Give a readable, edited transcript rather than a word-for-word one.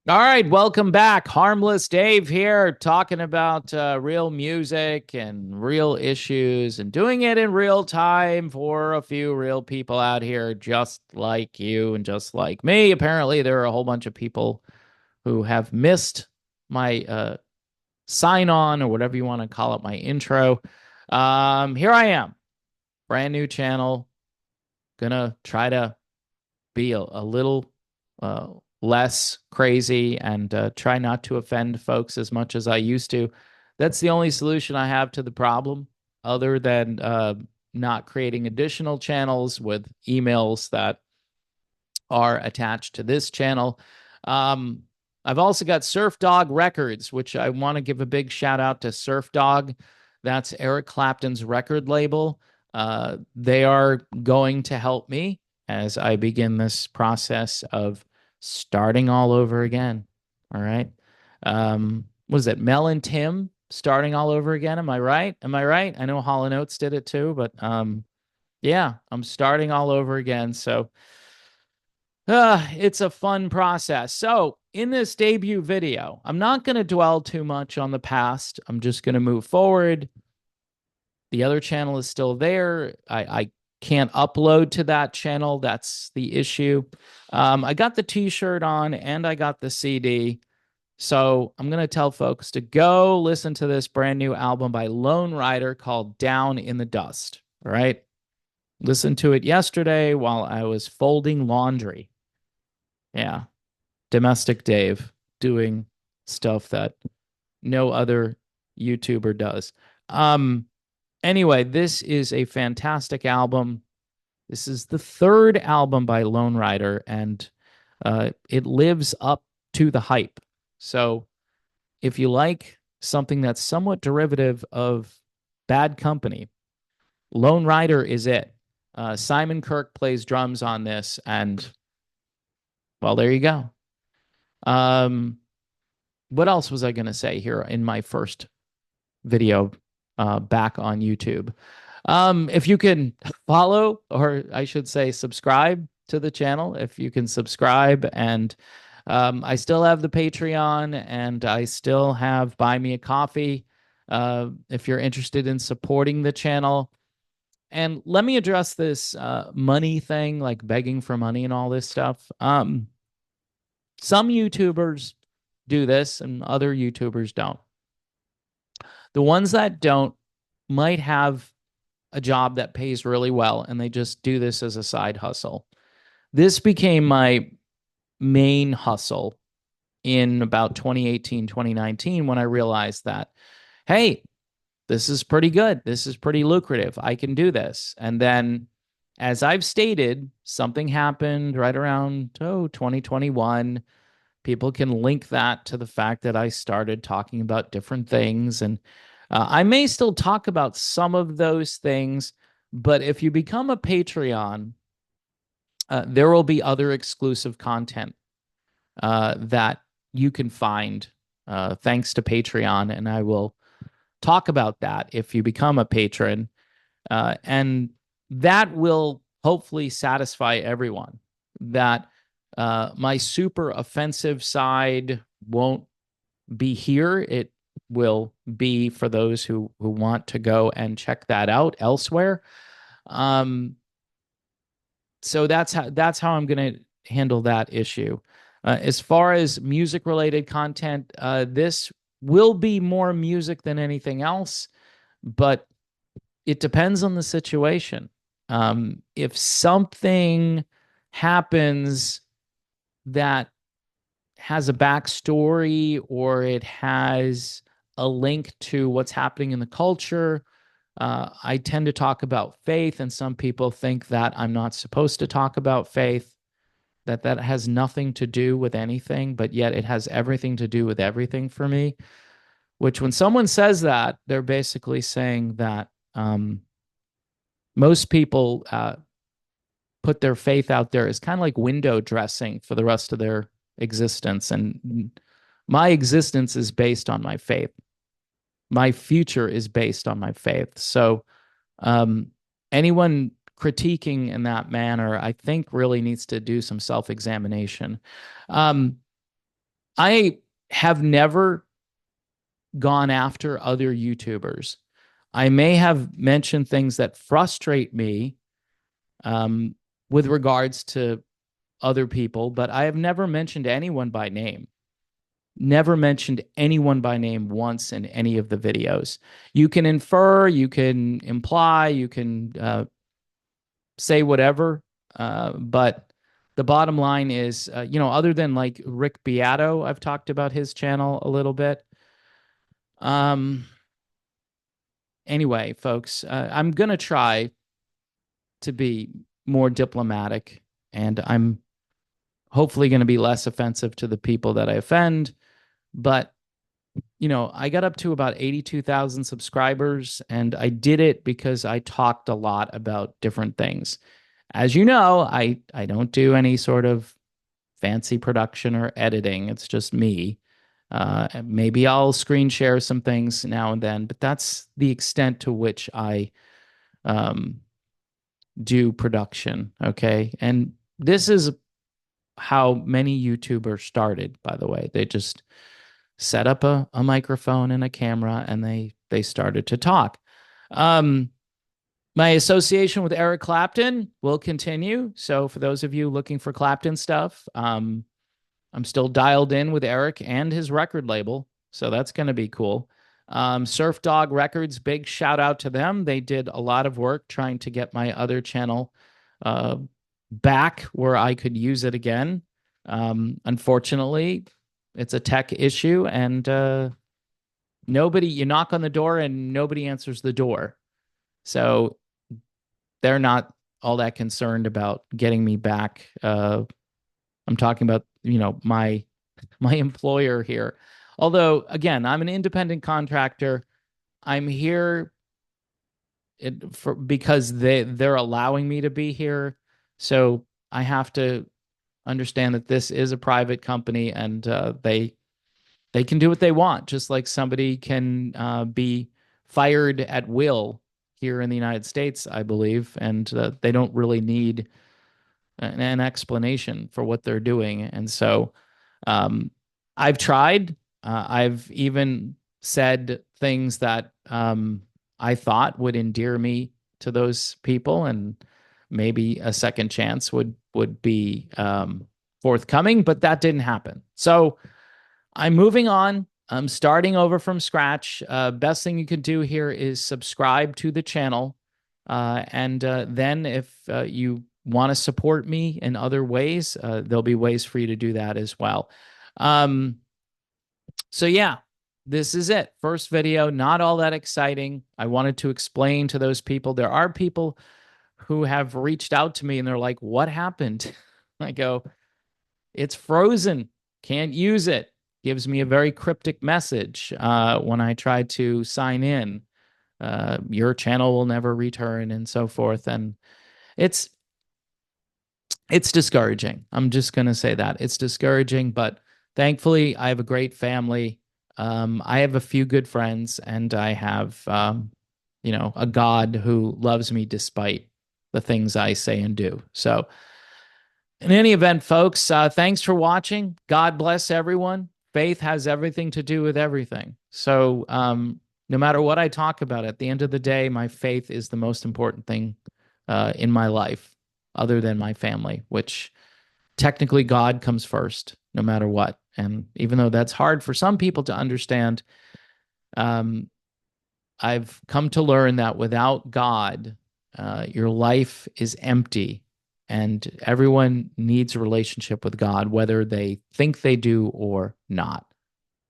All right, welcome back. Harmless Dave here, talking about real music and real issues and doing it in real time for a few real people out here, just like you and just like me. Apparently, there are a whole bunch of people who have missed my sign on or whatever you want to call it, my intro. Here I am, brand new channel, gonna try to be a little uh, less crazy and try not to offend folks as much as I used to. That's the only solution I have to the problem, other than not creating additional channels with emails that are attached to this channel. Um, I've also got Surf Dog Records, which I want to give a big shout out to Surf Dog. That's Eric Clapton's record label. They are going to help me as I begin this process of starting all over again. All right. Was it Mel and Tim starting all over again? Am I right? Am I right? I know Hall and Oates did it too, but yeah, I'm starting all over again. So it's a fun process. So, in this debut video, I'm not going to dwell too much on the past. I'm just going to move forward. The other channel is still there. I can't upload to that channel. That's the issue. I got the t shirt on and I got the CD. So, I'm going to tell folks to go listen to this brand new album by Lone Rider called Down in the Dust. All right. Listen to it yesterday while I was folding laundry. Yeah. Domestic Dave doing stuff that no other YouTuber does. Um, anyway, this is a fantastic album. This is the third album by Lone Rider, and it lives up to the hype. So if you like something that's somewhat derivative of Bad Company, Lone Rider is it. Simon Kirk plays drums on this, and well, there you go. Um, what else was I going to say here in my first video back on YouTube? If you can follow, or I should say, subscribe to the channel, if you can subscribe, and I still have the Patreon and I still have Buy Me a Coffee if you're interested in supporting the channel. And let me address this money thing, like begging for money and all this stuff. Some YouTubers do this and other YouTubers don't. The ones that don't might have a job that pays really well and they just do this as a side hustle. This became my main hustle in about 2018, 2019 when I realized that, hey, this is pretty good. This is pretty lucrative. I can do this. And then, as I've stated, something happened right around 2021. People can link that to the fact that I started talking about different things. And I may still talk about some of those things, but if you become a Patreon, there will be other exclusive content that you can find thanks to Patreon. And I will talk about that if you become a patron. And that will hopefully satisfy everyone that my super offensive side won't be here. It will be for those who want to go and check that out elsewhere. Um, so that's how I'm going to handle that issue. As far as music related content, this will be more music than anything else, but it depends on the situation. If something happens that has a backstory or it has a link to what's happening in the culture, I tend to talk about faith, and some people think that I'm not supposed to talk about faith, that has nothing to do with anything, but yet it has everything to do with everything for me. Which, when someone says that, they're basically saying that most people put their faith out there as kind of like window dressing for the rest of their existence. And my existence is based on my faith. My future is based on my faith. So um, anyone critiquing in that manner, I think, really needs to do some self examination. Um, I have never gone after other YouTubers. I may have mentioned things that frustrate me um, with regards to other people, but I have never mentioned anyone by name. Never mentioned anyone by name once in any of the videos. You can infer, you can imply, you can say whatever, but the bottom line is, other than like Rick Beato, I've talked about his channel a little bit. Um, anyway, folks, I'm gonna try to be more diplomatic, and I'm hopefully going to be less offensive to the people that I offend. But I got up to about 82,000 subscribers, and I did it because I talked a lot about different things. As you know, I don't do any sort of fancy production or editing. It's just me. Maybe I'll screen share some things now and then, but that's the extent to which I um, do production. Okay. And this is how many YouTubers started, by the way. They just set up a microphone and a camera and they started to talk. Um, my association with Eric Clapton will continue. So for those of you looking for Clapton stuff, I'm still dialed in with Eric and his record label. So that's going to be cool. Surf Dog Records, big shout out to them. They did a lot of work trying to get my other channel uh, back where I could use it again. Unfortunately, it's a tech issue, and you knock on the door and nobody answers the door. So they're not all that concerned about getting me back. I'm talking about, my employer here. Although, again, I'm an independent contractor. I'm here because they're allowing me to be here. So I have to understand that this is a private company, and they can do what they want, just like somebody can be fired at will here in the United States, I believe, and they don't really need an explanation for what they're doing. And so um, I've tried. I've even said things that I thought would endear me to those people, and maybe a second chance would be forthcoming, but that didn't happen. So I'm moving on. I'm starting over from scratch. Best thing you can do here is subscribe to the channel. And then if you want to support me in other ways, there'll be ways for you to do that as well. Um, so, yeah, this is it. First video, not all that exciting. I wanted to explain to those people. There are people who have reached out to me and they're like, what happened? I go, it's frozen. Can't use it. Gives me a very cryptic message when I try to sign in. Your channel will never return, and so forth. And it's it's discouraging. I'm just gonna say that it's discouraging, but thankfully I have a great family. I have a few good friends, and I have a God who loves me despite the things I say and do. So in any event, folks, thanks for watching. God bless everyone. Faith has everything to do with everything. So, no matter what I talk about, at the end of the day, my faith is the most important thing in my life, other than my family, which technically God comes first, no matter what. And even though that's hard for some people to understand, um, I've come to learn that without God, your life is empty, and everyone needs a relationship with God, whether they think they do or not.